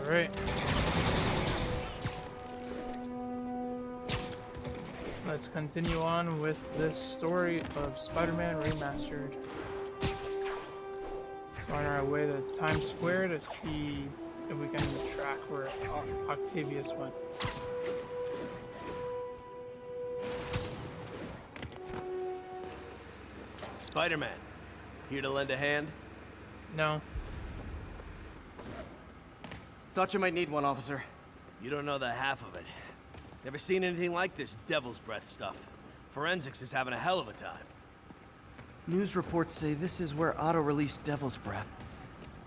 Alright. Let's continue on with this story of Spider-Man Remastered. So on our way to Times Square to see if we can track where Octavius went. Spider-Man, here to lend a hand? No. Thought you might need one, officer. You don't know the half of it. Never seen anything like this devil's breath stuff. Forensics is having a hell of a time. News reports say this is where Otto released Devil's Breath.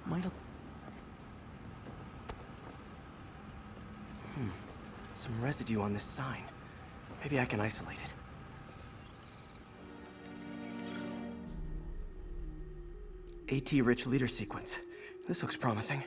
Might have... Some residue on this sign. Maybe I can isolate it. AT-rich leader sequence. This looks promising.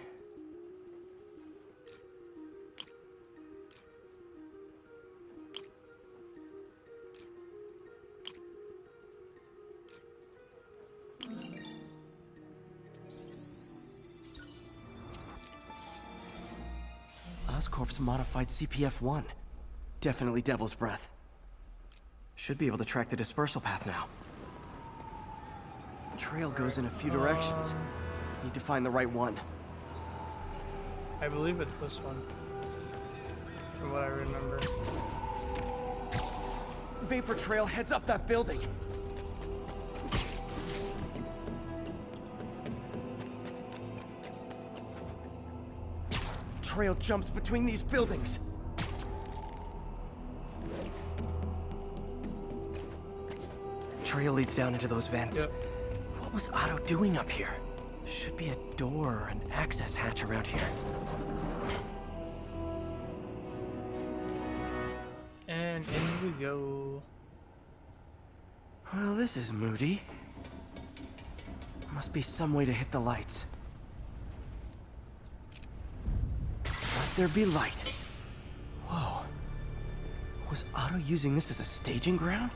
Oscorp's modified CPF-1. Definitely Devil's Breath. Should be able to track the dispersal path now. Trail goes in a few directions. Need to find the right one. I believe it's this one. From what I remember. Vapor trail heads up that building. Trail jumps between these buildings. Trail leads down into those vents. Yep. What was Otto doing up here? Should be a door or an access hatch around here. And in we go. Well, this is moody. Must be some way to hit the lights. Let there be light. Whoa. Was Otto using this as a staging ground?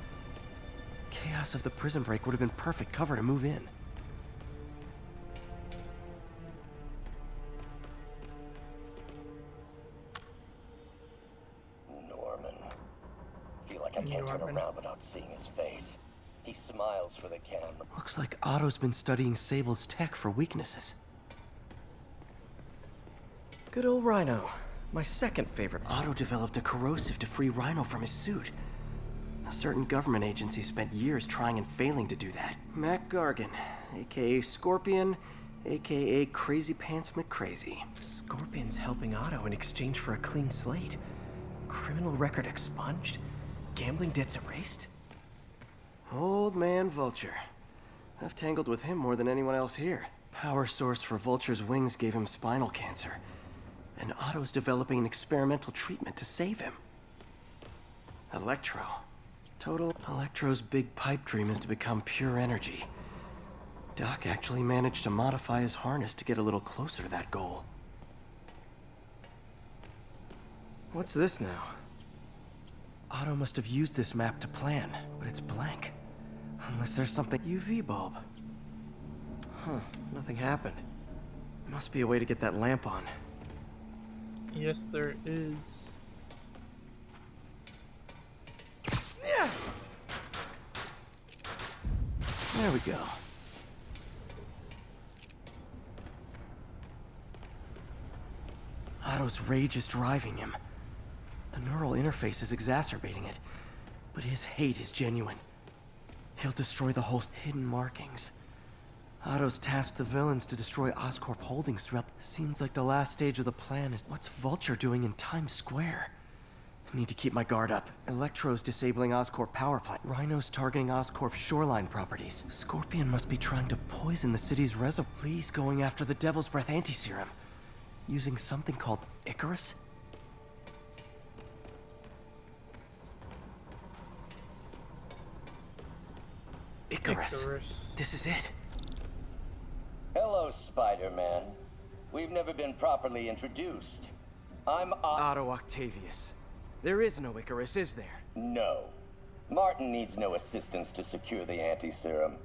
Chaos of the prison break would have been perfect cover to move in. Norman. Feel like I can't turn around without seeing his face. He smiles for the camera. Looks like Otto's been studying Sable's tech for weaknesses. Good old Rhino. My second favorite. Otto developed a corrosive to free Rhino from his suit. A certain government agency spent years trying and failing to do that. Mac Gargan, aka Scorpion, aka Crazy Pants McCrazy. Scorpion's helping Otto in exchange for a clean slate. Criminal record expunged? Gambling debts erased? Old man Vulture. I've tangled with him more than anyone else here. Power source for Vulture's wings gave him spinal cancer. And Otto's developing an experimental treatment to save him. Electro. Electro's big pipe dream is to become pure energy. Doc actually managed to modify his harness to get a little closer to that goal. What's this now? Otto must have used this map to plan, but it's blank. Unless there's something... UV bulb. Huh, nothing happened. Must be a way to get that lamp on. Yes, there is. Yeah. There we go. Otto's rage is driving him. The neural interface is exacerbating it, but his hate is genuine. He'll destroy the whole hidden markings. Otto's tasked the villains to destroy Oscorp holdings throughout. Seems like the last stage of the plan is what's Vulture doing in Times Square? Need to keep my guard up. Electro's disabling Oscorp power plant. Rhino's targeting Oscorp's shoreline properties. Scorpion must be trying to poison the city's reservoir. Lee's going after the Devil's Breath anti-serum. Using something called Icarus? Icarus. This is it. Hello, Spider-Man. We've never been properly introduced. I'm Otto Octavius. There is no Icarus, is there? No. Martin needs no assistance to secure the anti-serum.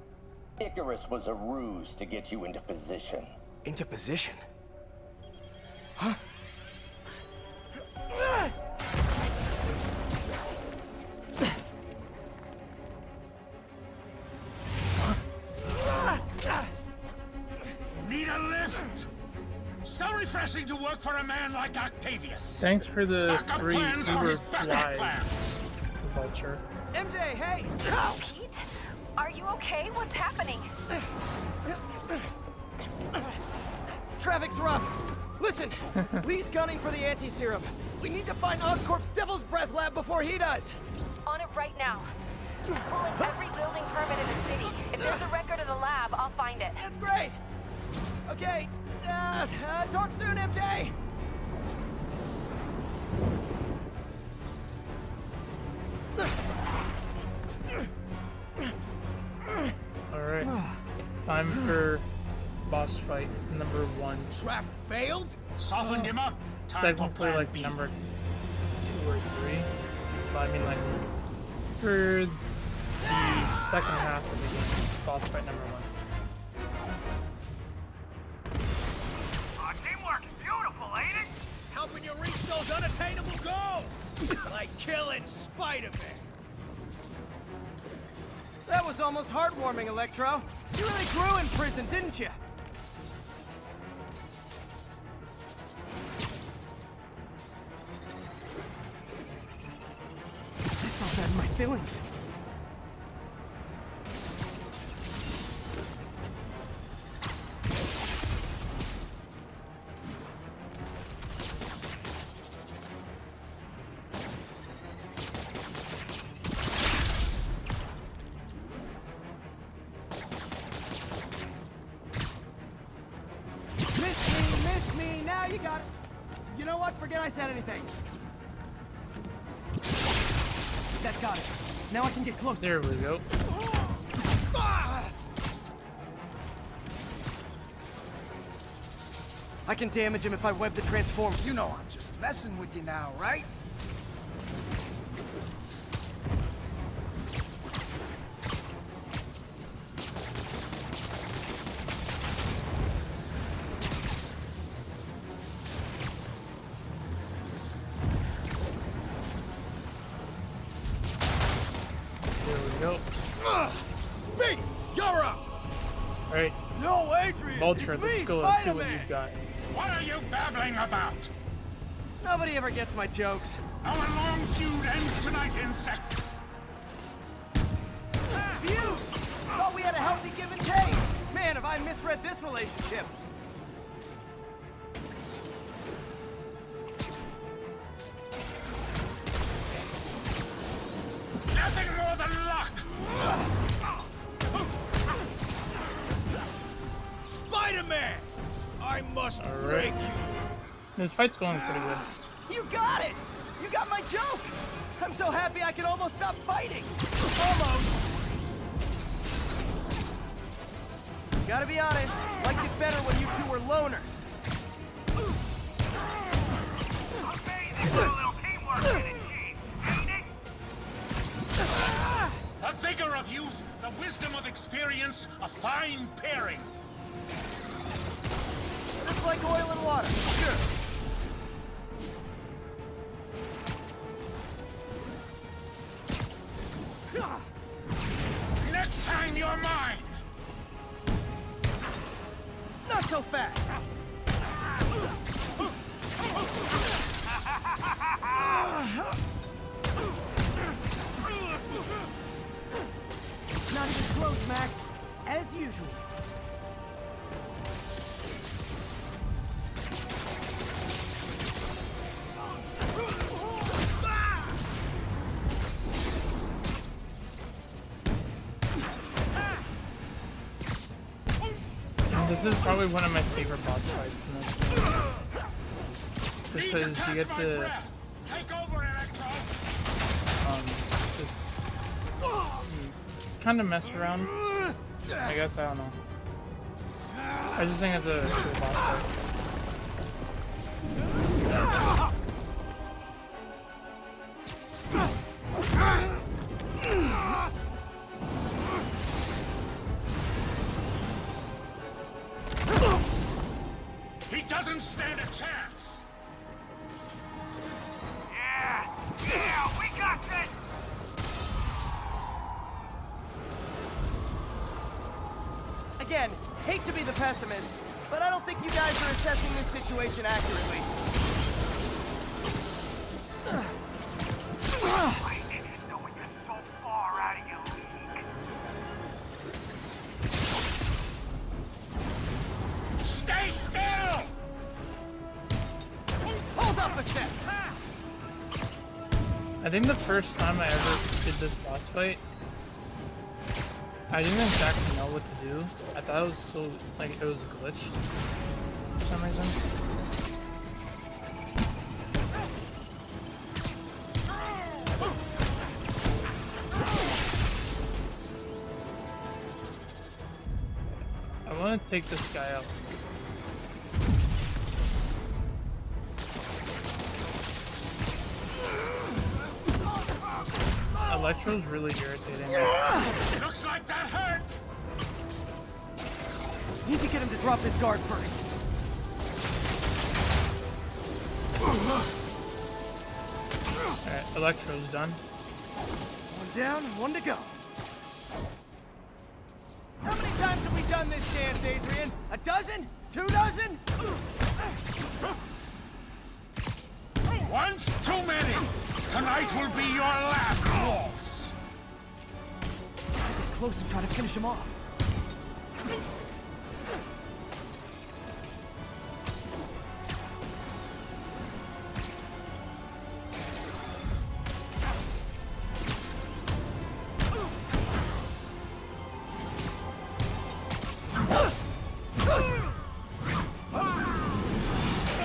Icarus was a ruse to get you into position. Into position? Huh? refreshing to work for a man like Octavius. Thanks for the Backup 3 plans are Uber his backup flies, plans. Vulture. MJ, hey! Pete? Are you okay? What's happening? Traffic's rough. Listen, Lee's gunning for the anti-serum. We need to find Oscorp's Devil's Breath lab before he does. On it right now. I'm pulling every building permit in the city. If there's a record of the lab, I'll find it. That's great. Okay, talk soon, MJ. Alright. Time for boss fight number 1. Trap failed? Softened him up. Time for Technically plan like B. number 2 or 3. But I mean like for the second half of the game, boss fight number 1. Teamwork is beautiful, ain't it? Helping you reach those unattainable goals! Like killing Spider-Man. That was almost heartwarming, Electro. You really grew in prison, didn't you? That's all bad in my feelings. Miss me, now you got it. You know what? Forget I said anything. That got it. Now I can get closer. There we go. I can damage him if I web the transform. You know I'm just messing with you now, right? There we go. B, you're up! Alright, No, Adrian! Vulture, it's let's me, go and see what Spider-Man. you've got. What are you babbling about? Nobody ever gets my jokes. Our long feud ends tonight, insect. Phew! Thought we had a healthy give and take. Man, have I misread this relationship. Nothing more than luck! Spider-Man! I must break you. This fight's going pretty good. You got it! You got my joke! I'm so happy I can almost stop fighting! Almost! Gotta be honest, liked it better when you two were loners. Amazing little teamwork, ain't it? The vigor of youth, the wisdom of experience, a fine pairing. Just like oil and water. Sure. Next time you're mine! Not so fast! Not even close, Max. As usual. This is probably one of my favorite boss fights in this game. Just because you get to Take over, Electro! just kind of mess around. I guess, I don't know. I just think it's a cool boss fight. He doesn't stand a chance! Yeah, we got this! Again, hate to be the pessimist, but I don't think you guys are assessing this situation accurately. Stay still! Hold up a sec! I think the first time I ever did this boss fight, I didn't exactly know what to do. I thought it was so, like, it was glitched for some reason. I want to take this guy out. Electro's really irritating. Looks like that hurt! Need to get him to drop his guard first. Alright, Electro's done. One down, one to go. How many times have we done this dance, Adrian? A dozen? 2 dozen? Once too many! Tonight will be your last waltz! Get close and try to finish him off.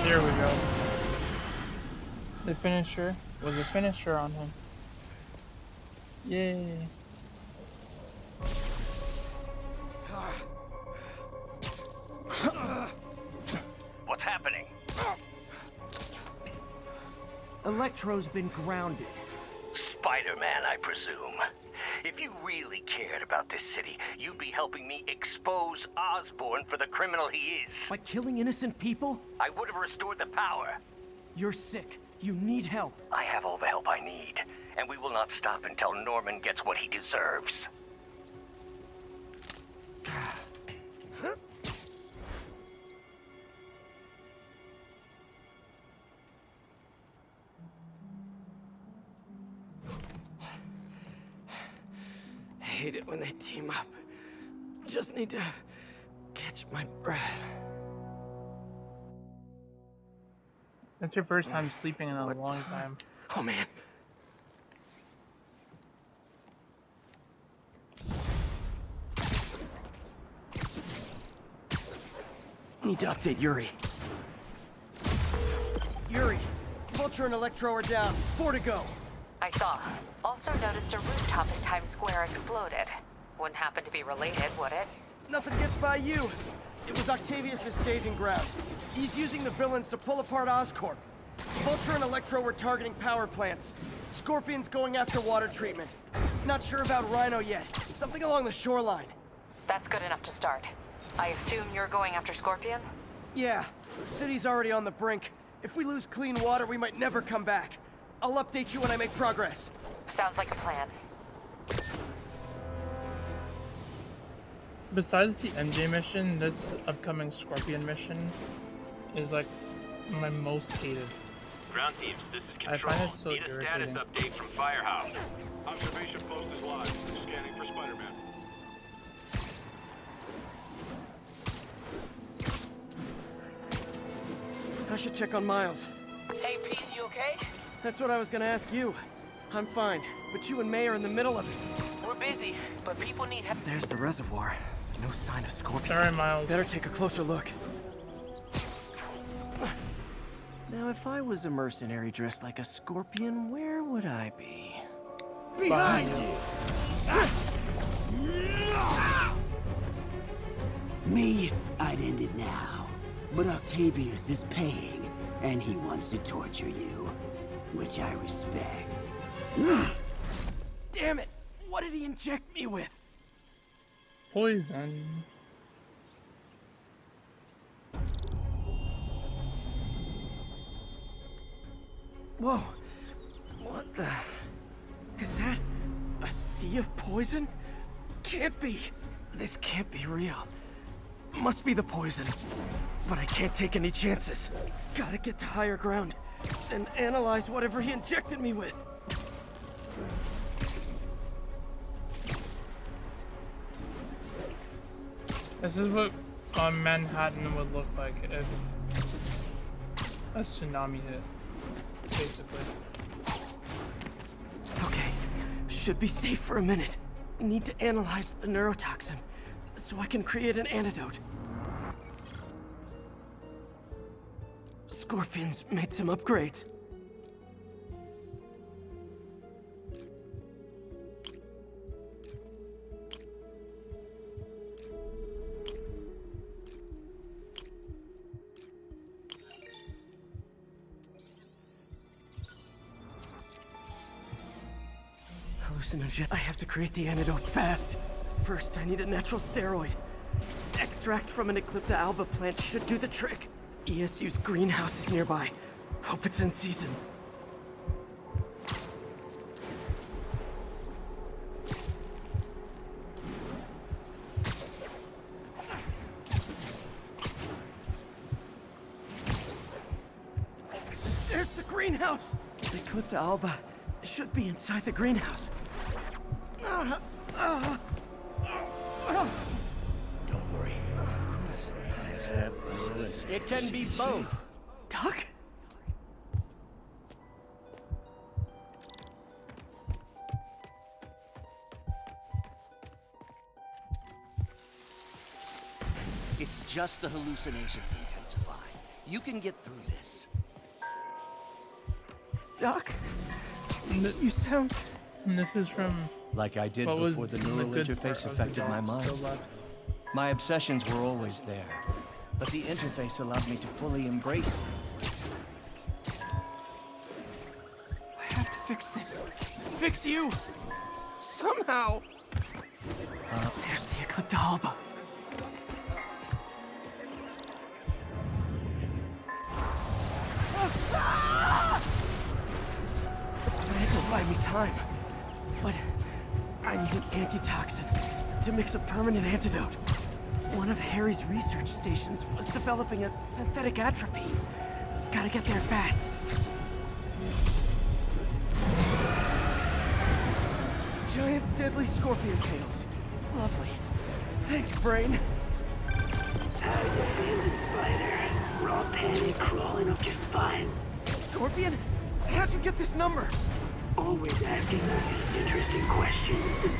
There we go. The finisher was a finisher on him. Yay. What's happening? Electro's been grounded. Spider-Man, I presume. If you really cared about this city, you'd be helping me expose Osborn for the criminal he is. By killing innocent people? I would have restored the power. You're sick. You need help. I have all the help I need, and we will not stop until Norman gets what he deserves. I hate it when they team up. Just need to catch my breath. That's your first time sleeping in a What long time? time. Oh man. Need to update Yuri. Yuri, Vulture and Electro are down. 4 to go. I saw. Also noticed a rooftop in Times Square exploded. Wouldn't happen to be related, would it? Nothing gets by you. It was Octavius' staging ground. He's using the villains to pull apart Oscorp. Vulture and Electro were targeting power plants. Scorpion's going after water treatment. Not sure about Rhino yet. Something along the shoreline. That's good enough to start. I assume you're going after Scorpion? Yeah, city's already on the brink. If we lose clean water, we might never come back. I'll update you when I make progress. Sounds like a plan. Besides the MJ mission, this upcoming Scorpion mission is like my most hated. Ground teams, this is I Control. find it so Need a irritating. status update from Firehouse. Observation post is live. Scanning for Spider-Man. I should check on Miles. Hey, Pete, you okay? That's what I was gonna ask you. I'm fine, but you and May are in the middle of it. We're busy, but people need help. There's the reservoir. No sign of Scorpion. Sorry, Miles. Better take a closer look. Now, if I was a mercenary dressed like a scorpion, where would I be? Behind you. Me, I'd end it now. But Octavius is paying, and he wants to torture you, which I respect. Damn it! What did he inject me with? Poison. Whoa! What the... Is that a sea of poison? Can't be! This can't be real. Must be the poison. But I can't take any chances. Gotta get to higher ground and analyze whatever he injected me with. This is what Manhattan would look like if a tsunami hit, basically. Okay, should be safe for a minute. Need to analyze the neurotoxin so I can create an antidote. Scorpions made some upgrades. Hallucinogen. I have to create the antidote fast. First, I need a natural steroid. Extract from an Eclipta alba plant should do the trick. ESU's greenhouse is nearby. Hope it's in season. There's the greenhouse! The Eclipta alba should be inside the greenhouse. Don't worry. It can be both. Doc? It's just the hallucinations intensifying. You can get through this. Doc? You sound... And this is from Like I did what was before the the neural good interface part of the affected my doc mind. still left. My obsessions were always there, but the interface allowed me to fully embrace them. I have to fix this. Fix you! Somehow! There's the Eclipta alba. The plant will buy me time, but I need an antitoxin to mix a permanent antidote. One of Harry's research stations was developing a synthetic atropine. Gotta get there fast. Giant deadly scorpion tails. Lovely. Thanks, Brain. How you feeling, Spider? Raw panic crawling up just fine. Scorpion? How'd you get this number? Always asking those interesting questions.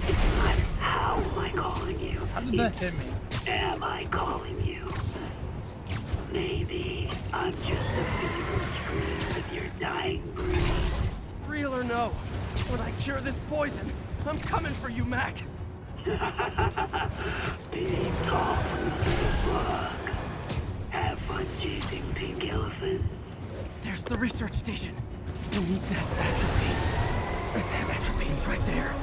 It's not how am I calling you. How did that hit me? Am I calling you? Maybe I'm just a physical screen of your dying breed. Real or no, when I cure this poison, I'm coming for you, Mac. Big tall slug. Have fun chasing pink elephants. There's the research station. We need that atropine. And that atropine's right there.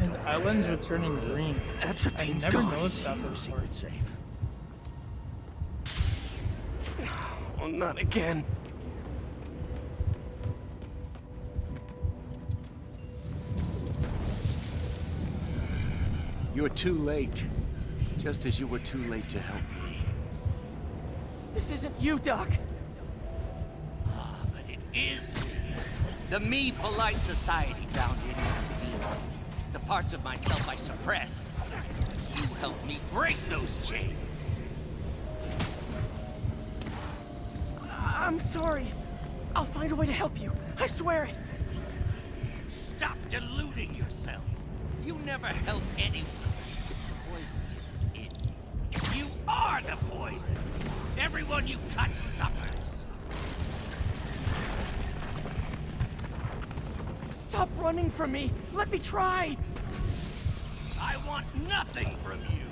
His islands were turning green. I Atropine's never gone. noticed that before. Safe. Oh, not again. You're too late. Just as you were too late to help me. This isn't you, Doc. Ah, but it is me. The me polite society found inconvenient. The parts of myself I suppressed. You helped me break those chains. I'm sorry. I'll find a way to help you. I swear it. Stop deluding yourself. You never help anyone. The poison isn't in you. You are the poison. Everyone you touch suffers. Stop running from me. Let me try. I want nothing from you.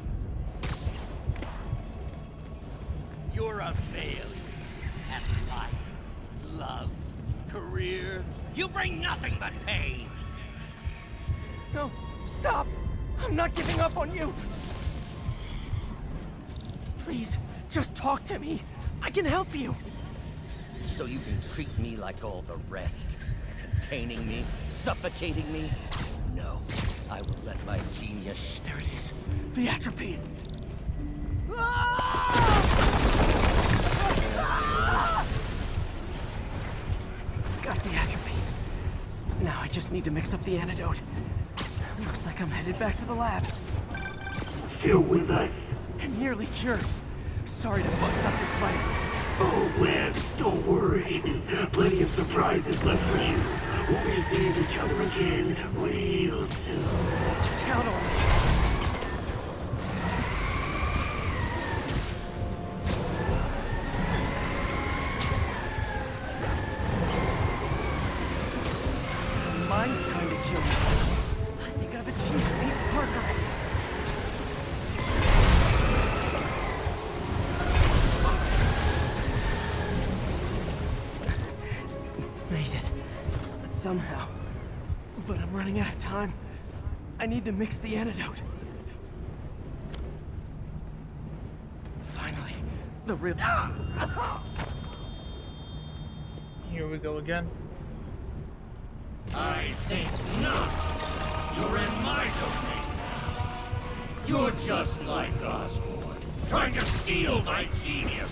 You're a failure at life, love, career. You bring nothing but pain. No, stop. I'm not giving up on you. Please, just talk to me. I can help you. So you can treat me like all the rest. Containing me, suffocating me. No. I will let my genius... There it is. The atropine. Got the atropine. Now I just need to mix up the antidote. Looks like I'm headed back to the lab. Still with us? And nearly cured. Sorry to bust up your plans. Oh, Webb, don't worry. Plenty of surprises left for you. We'll be seeing each other again real soon. Count on me. Mine's trying to kill me. I think I've achieved Pete Parker. Made it. Somehow. But I'm running out of time. I need to mix the antidote. Finally, the real... Here we go again. I think not. You're in my domain. You're just like Osborn, trying to steal my genius.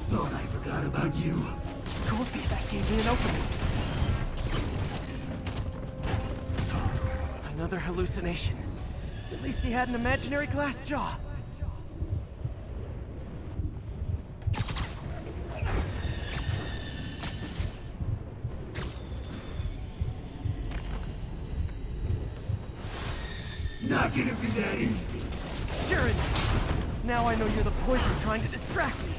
Thought I forgot about you. Scorpion, that gave me an opening. Another hallucination. At least he had an imaginary glass jaw. Not gonna be that easy. Sure it is. Now I know you're the poison trying to distract me.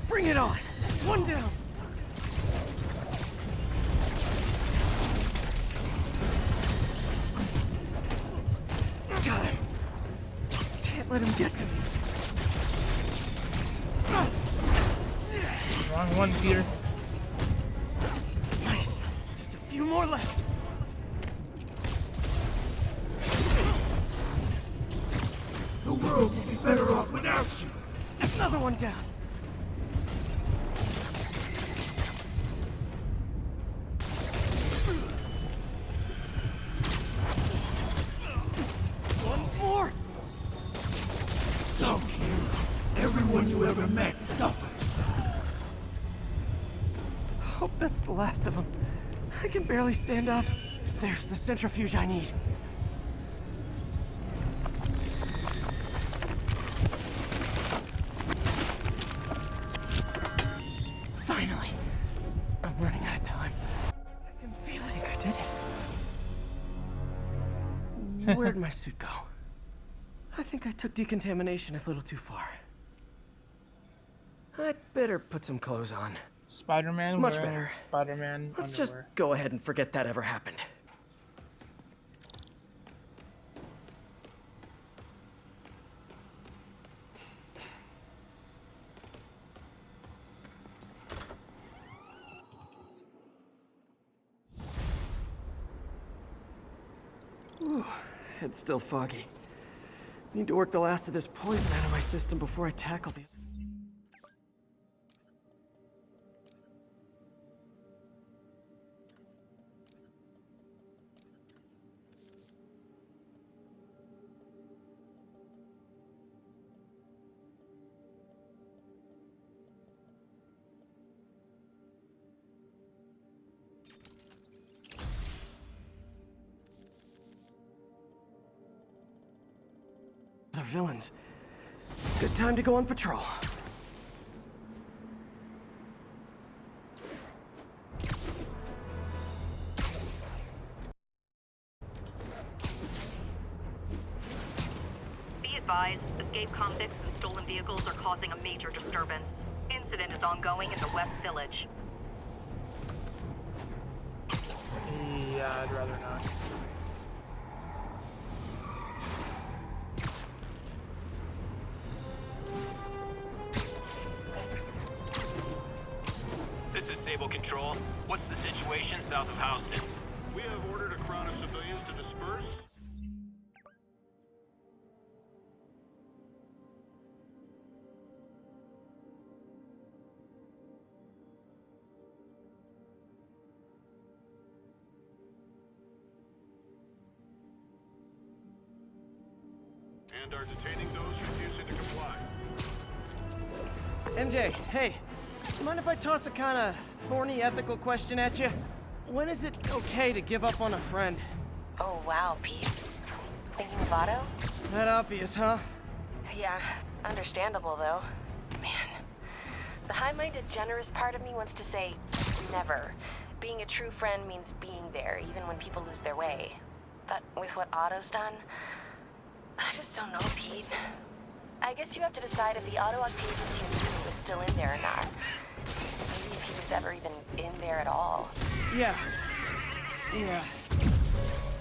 Bring it on. One down. Got him. Can't let him get to me. Wrong one, Peter. Nice. Just a few more left. The world will be better off without you. Another one down. One more. So, everyone you ever met suffered. Hope that's the last of them. I can barely stand up. There's the centrifuge I need. Finally. I'm running out of time. I can feel it. I think I did it. Where'd my suit go? I think I took decontamination a little too far. I'd better put some clothes on. Spider-Man. Much wearing better. Spider-Man. Let's underwear. just go ahead and forget that ever happened. Ooh, head's still foggy. Need to work the last of this poison out of my system before I tackle the... Other villains. Good time to go on patrol. Be advised, escaped convicts and stolen vehicles are causing a major disturbance. Incident is ongoing in the West Village. Yeah, I'd rather not. This is Sable Control. What's the situation south of Houston? We have ordered a crowd of civilians to disperse. and are detaining those refusing to comply. MJ, hey. Mind if I toss a kind of thorny ethical question at you? When is it okay to give up on a friend? Oh, wow, Pete. Thinking of Otto? That obvious, huh? Yeah, understandable, though. Man, the high-minded, generous part of me wants to say, never. Being a true friend means being there, even when people lose their way. But with what Otto's done, I just don't know, Pete. I guess you have to decide if the Otto Octavius you knew is still in there or not. Maybe if he was ever even in there at all. Yeah.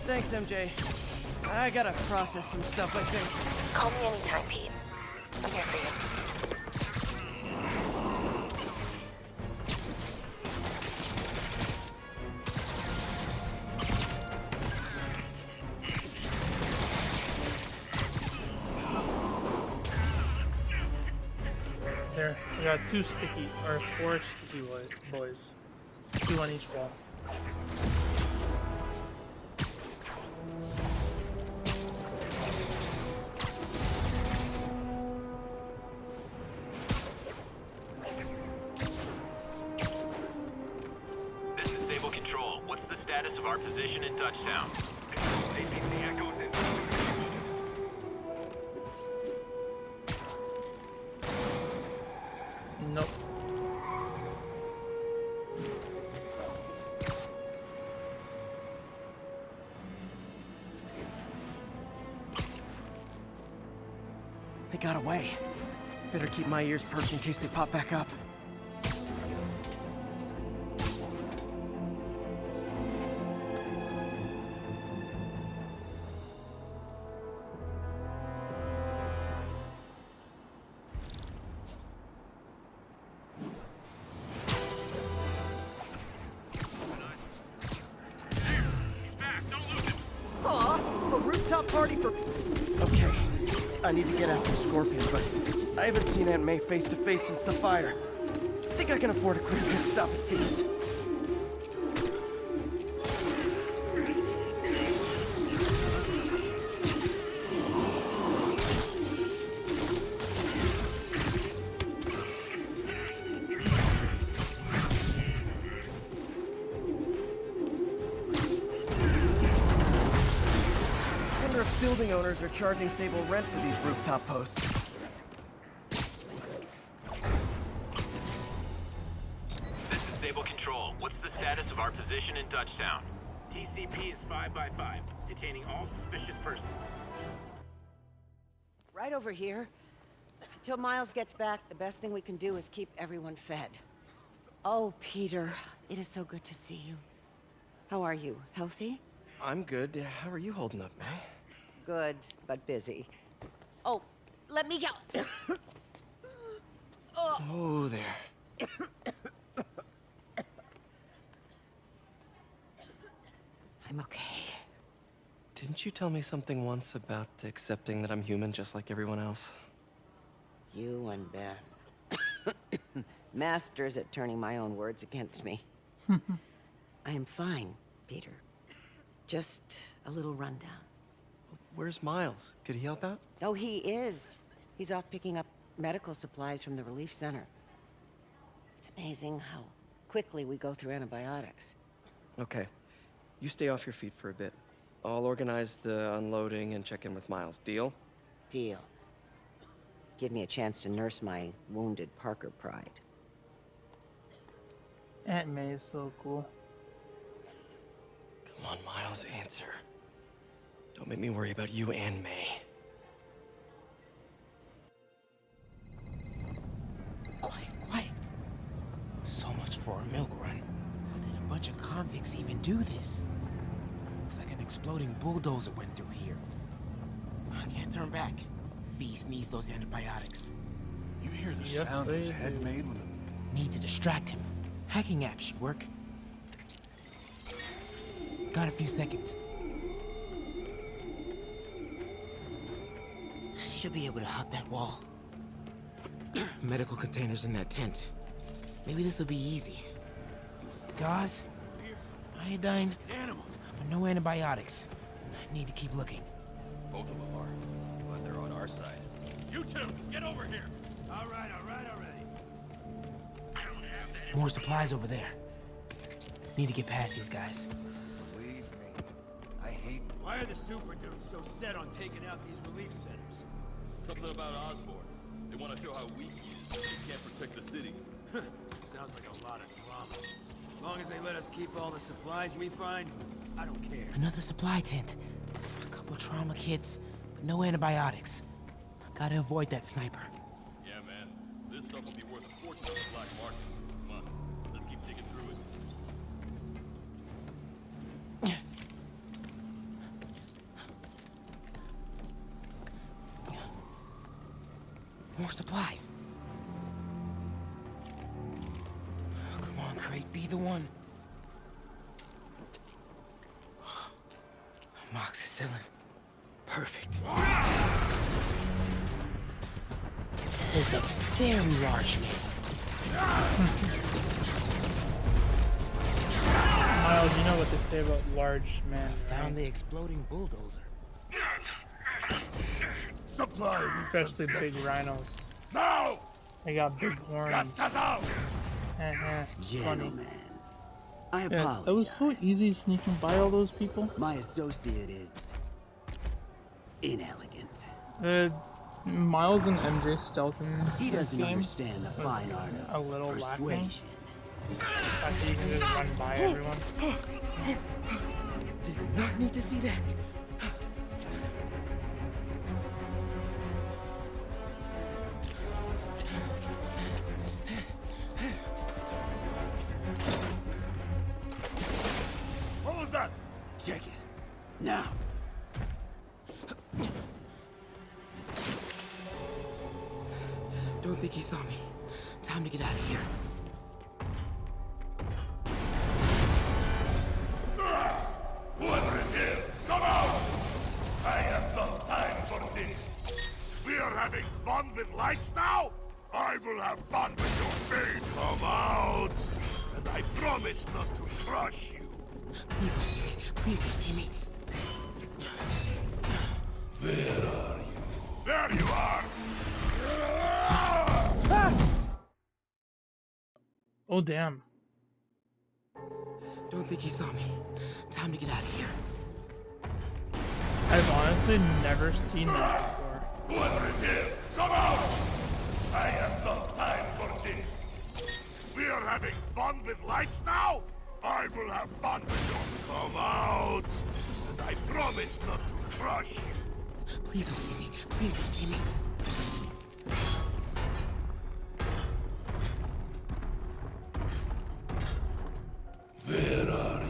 Thanks, MJ. I gotta process some stuff, I think. Call me anytime, Pete. I'm here for you. There, we got four sticky boys. 2 on each wall. This is Stable Control. What's the status of our position in touchdown? APC echoes in. Nope. They got away. Better keep my ears perked in case they pop back up. Aw, a rooftop party for... Okay, I need to get after Scorpion, but I haven't seen Aunt May face to face since the fire. I think I can afford a quick pit stop at Feast. Building owners are charging Sable rent for these rooftop posts. This is Stable Control. What's the status of our position in touchdown? TCP is 5 by 5, detaining all suspicious persons. Right over here. Until Miles gets back, the best thing we can do is keep everyone fed. Oh, Peter, it is so good to see you. How are you? Healthy? I'm good. How are you holding up, May? Good, but busy. Oh, let me go. Oh, there. I'm okay. Didn't you tell me something once about accepting that I'm human just like everyone else? You and Ben. Masters at turning my own words against me. I am fine, Peter. Just a little rundown. Where's Miles? Could he help out? Oh, he is. He's off picking up medical supplies from the relief center. It's amazing how quickly we go through antibiotics. Okay. You stay off your feet for a bit. I'll organize the unloading and check in with Miles. Deal? Deal. Give me a chance to nurse my wounded Parker pride. Aunt May is so cool. Come on, Miles, answer. Don't make me worry about you and May. Quiet. So much for a milk run. How did a bunch of convicts even do this? Looks like an exploding bulldozer went through here. I can't turn back. Beast needs those antibiotics. You hear the sound his head made when it... Need to distract him. Hacking app should work. Got a few seconds. Should be able to hop that wall. Medical containers in that tent. Maybe this will be easy. Gauze, iodine, but no antibiotics. I need to keep looking. Both of them are. But they're on Get over here! Alright, already. I don't have that. More supplies over there. Need to get past these guys. Believe me, I hate... Why are the super dudes so set on taking out these relief centers? Something about Osborn. They want to show how weak he is. They can't protect the city. Sounds like a lot of drama. As long as they let us keep all the supplies we find, I don't care. Another supply tent. A couple trauma kits, but no antibiotics. Gotta avoid that sniper. Yeah, man. This stuff will be worth a fortune on the black market. Come on, let's keep digging through it. More supplies. Oh, come on, Crate, be the one. Amoxicillin. Perfect. There's a very large man. Miles, you know what they say about large men, Found right? the exploding bulldozer. Supply. Especially big rhinos. No! They got big horns. Funny. Gentlemen, I Yeah, apologize. it was so easy sneaking by all those people. My associate is inelegant. Miles and MJ stealth in He this doesn't game understand the was fine art of a little lacking. persuasion. The fact that you can just run by everyone. Did not need to see that. What was that? Check it. Now. Don't think he saw me. Time to get out of here. Whoever is here, come out! I have no time for this. We are having fun with lights now? I will have fun with your fate. Come out! And I promise not to crush you. Please don't see me. Please don't see me. Where are you? There you are! Oh damn. Don't think he saw me. Time to get out of here. I've honestly never seen that before. Whoever is here, come out! I have no time for this. We are having fun with lights now? I will have fun with you. Come out! And I promise not to crush you. Please don't see me. Please don't see me. Where are you?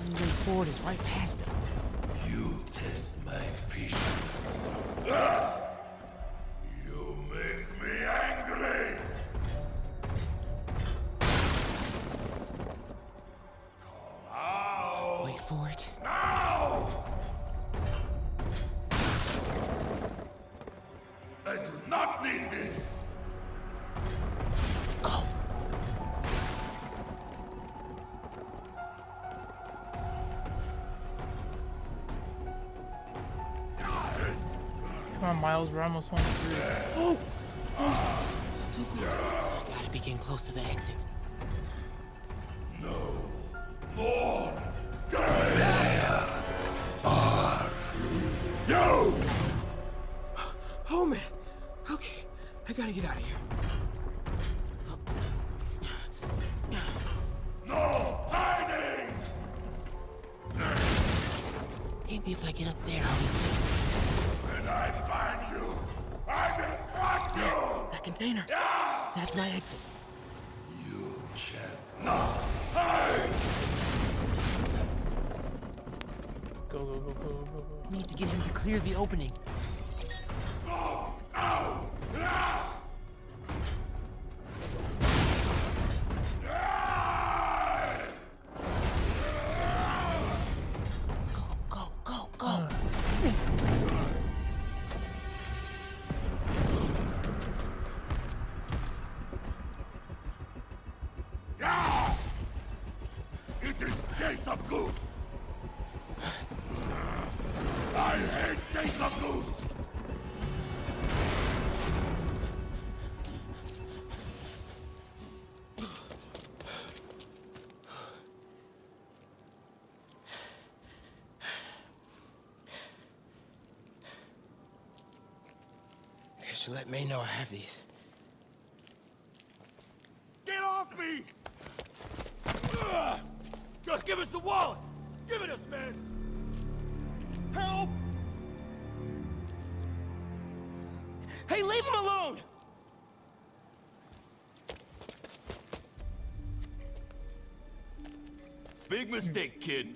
Moving forward is right past them. You test my patience. You make me angry. Come out. Wait for it. Now! I do not need this. Go. Come on, Miles, we're almost home through. Oh! Too close. Gotta be getting close to the exit. No more. Where are you? Oh man. Okay. I gotta get out of here. No hiding! Maybe if I get up there, I'll be safe. When I find you, I will crush you! That container. Yeah! That's my exit. You cannot hide! Go, go, go, go, go, go. Need to get him to clear the opening. Go now! Yeah! Go, go, go, go. hate data blues! Guess you let May know I have these. Get off me! Ugh! Just give us the wallet! Give it us, man! Help! Hey, leave him alone! Big mistake, kid.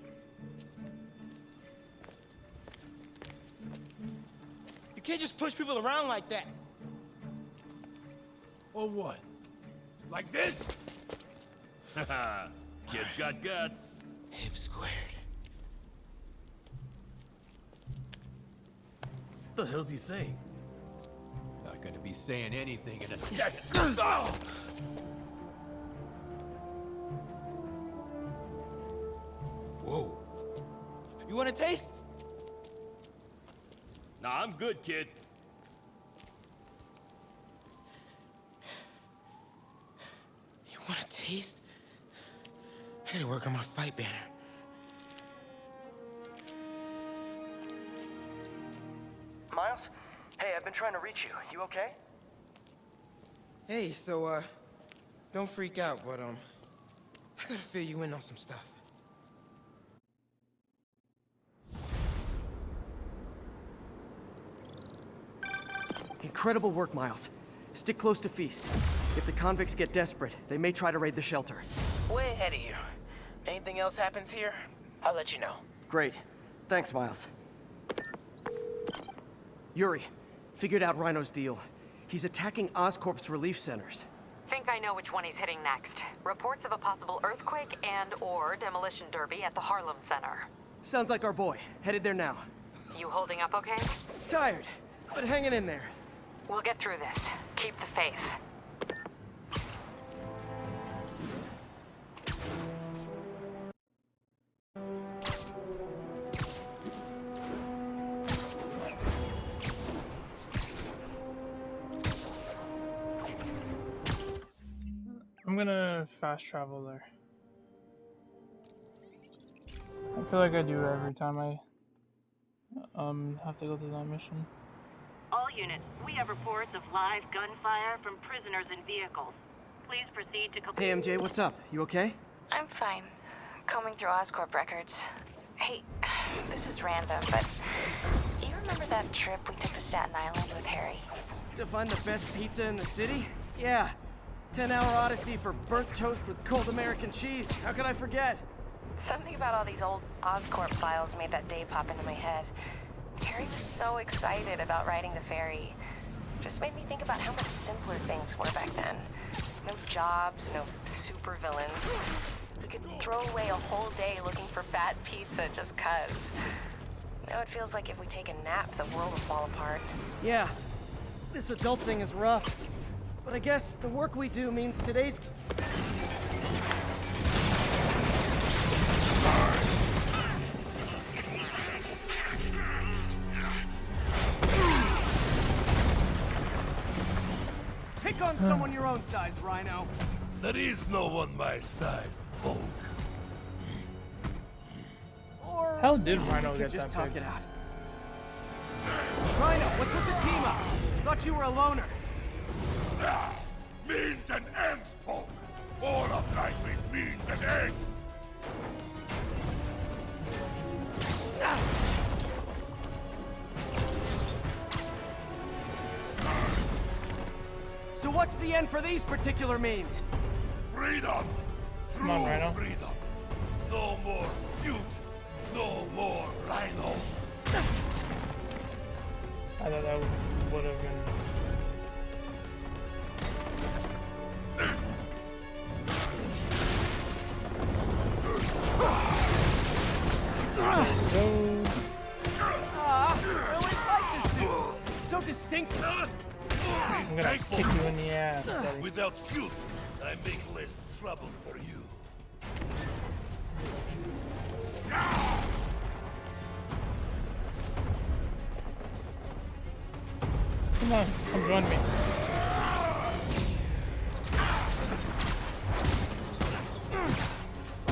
You can't just push people around like that. Or what? Like this? Haha, kid's got guts. Hip squared. What the hell's he saying? Not gonna be saying anything in a second. Oh! Whoa. You want a taste? Nah, I'm good, kid. You want a taste? I gotta work on my fight banner. Miles? Hey, I've been trying to reach you. You okay? Hey, so, don't freak out, but, I gotta fill you in on some stuff. Incredible work, Miles. Stick close to Feast. If the convicts get desperate, they may try to raid the shelter. Way ahead of you. Anything else happens here, I'll let you know. Great. Thanks, Miles. Yuri, figured out Rhino's deal. He's attacking Oscorp's relief centers. Think I know which one he's hitting next. Reports of a possible earthquake and/or demolition derby at the Harlem Center. Sounds like our boy. Headed there now. You holding up okay? Tired, but hanging in there. We'll get through this. Keep the faith. I'm gonna fast travel there. I feel like I do every time I have to go through that mission. All units, we have reports of live gunfire from prisoners in vehicles. Please proceed to complete. Hey, MJ, what's up? You okay? I'm fine. Combing through Oscorp records. Hey, this is random, but you remember that trip we took to Staten Island with Harry? To find the best pizza in the city? Yeah. 10-hour odyssey for burnt toast with cold American cheese. How could I forget? Something about all these old Oscorp files made that day pop into my head. Harry was so excited about riding the ferry. Just made me think about how much simpler things were back then. No jobs, no supervillains. We could throw away a whole day looking for bad pizza just 'cause. Now it feels like if we take a nap, the world will fall apart. Yeah. This adult thing is rough. But I guess the work we do means today's... Pick on someone your own size, Rhino. There is no one my size, punk. Or How did we Rhino could get just that talk big? it out? Rhino, what's with the team up? Thought you were a loner. Ah, means and ends, punk. All of life is means and ends. So what's the end for these particular means? Freedom! Come on, True Rhino. freedom! No more feud! No more Rhino! I thought that would have been... I always liked this suit. So distinct. I'm gonna kick you in the ass, buddy. Without feud, I make less trouble for you. Come on, come join me.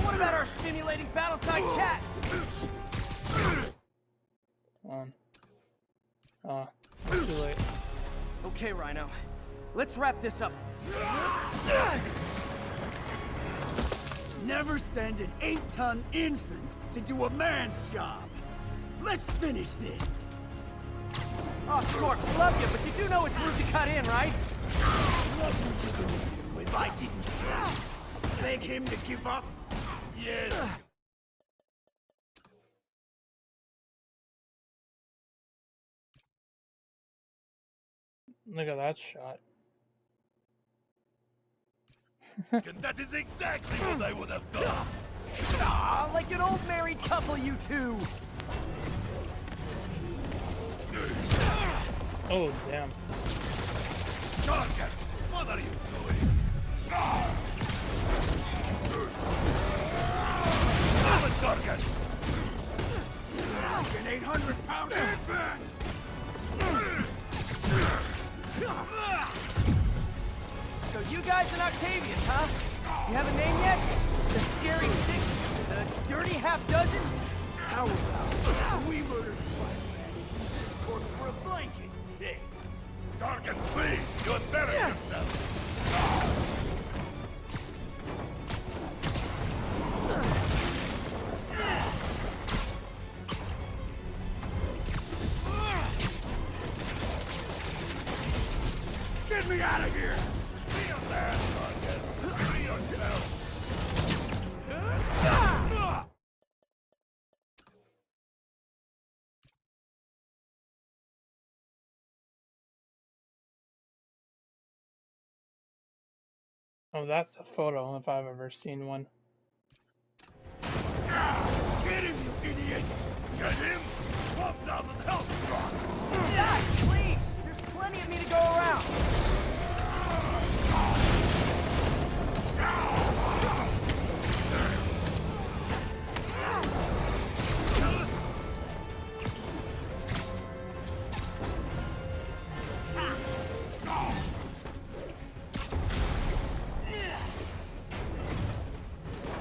What about our stimulating battle-side chats? Come on. Too late. Okay, Rhino. Let's wrap this up. Never send an 8-ton infant to do a man's job. Let's finish this. Oscorp, love you, but you do know it's rude to cut in, right? If I didn't beg him to give up, yes. Look at that shot. That is exactly what I would have done. Ah, like an old married couple, you two. Oh, damn. Target, what are you doing? Have a target! An 800-pound infant! So you guys in Octavius, huh? You have a name yet? The Scary Six? The Dirty Half Dozen? How about we murdered Spider-Man court for a blanket? Hey. Target, please! You embarrass yourself! Get me out of here! Be a man, Target! Free yourself! Oh, that's a photo if I've ever seen one. Get him, you idiot! Get him! Pop down the health rock! Guys, please! There's plenty of me to go around!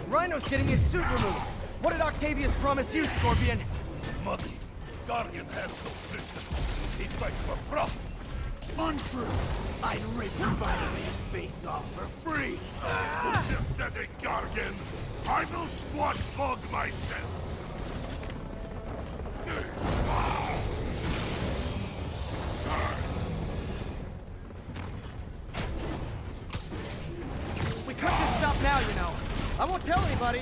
Rhino's getting his suit removed. What did Octavius promise you, Scorpion? Money. Guardian has no business. He fights for profit. Untrue. I'd rip Spider-Man's face off for free. Sympathetic Guardian. I will squash Fog myself. We could just stop now, you know. I won't tell anybody.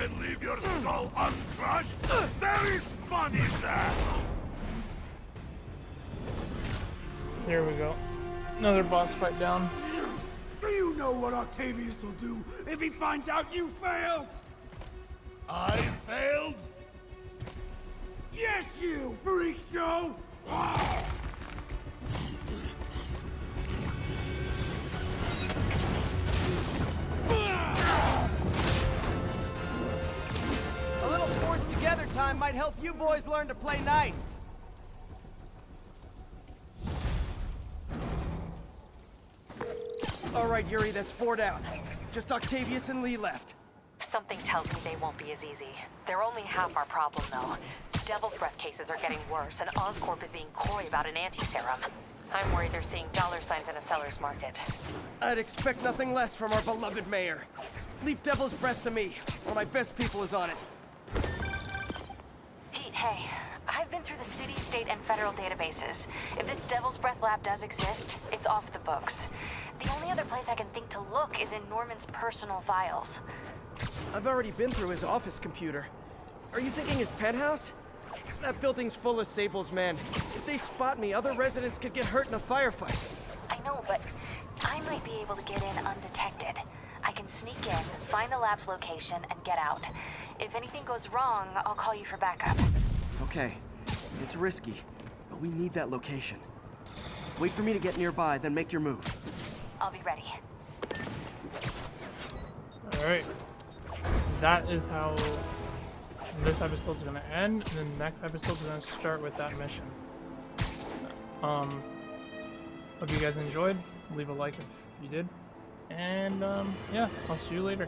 And leave your skull uncrushed? There is fun in that! Here we go. Another boss fight down. Do you know what Octavius will do if he finds out you failed? I failed? Yes, you, freak show! A little forced together time might help you boys learn to play nice. All right, Yuri, that's 4 down. Just Octavius and Lee left. Something tells me they won't be as easy. They're only half our problem, though. Devil's Breath cases are getting worse, and Oscorp is being coy about an anti-serum. I'm worried they're seeing dollar signs in a seller's market. I'd expect nothing less from our beloved mayor. Leave Devil's Breath to me. One of my best people is on it. Pete, hey. I've been through the city, state, and federal databases. If this Devil's Breath lab does exist, it's off the books. The only other place I can think to look is in Norman's personal files. I've already been through his office computer. Are you thinking his penthouse? That building's full of Sable's men. If they spot me, other residents could get hurt in a firefight. I know, but I might be able to get in undetected. I can sneak in, find the lab's location, and get out. If anything goes wrong, I'll call you for backup. Okay. It's risky, but we need that location. Wait for me to get nearby, then make your move. I'll be ready. Alright. That is how this episode's gonna end, and then the next episode's gonna start with that mission. Hope you guys enjoyed. Leave a like if you did. And, yeah, I'll see you later.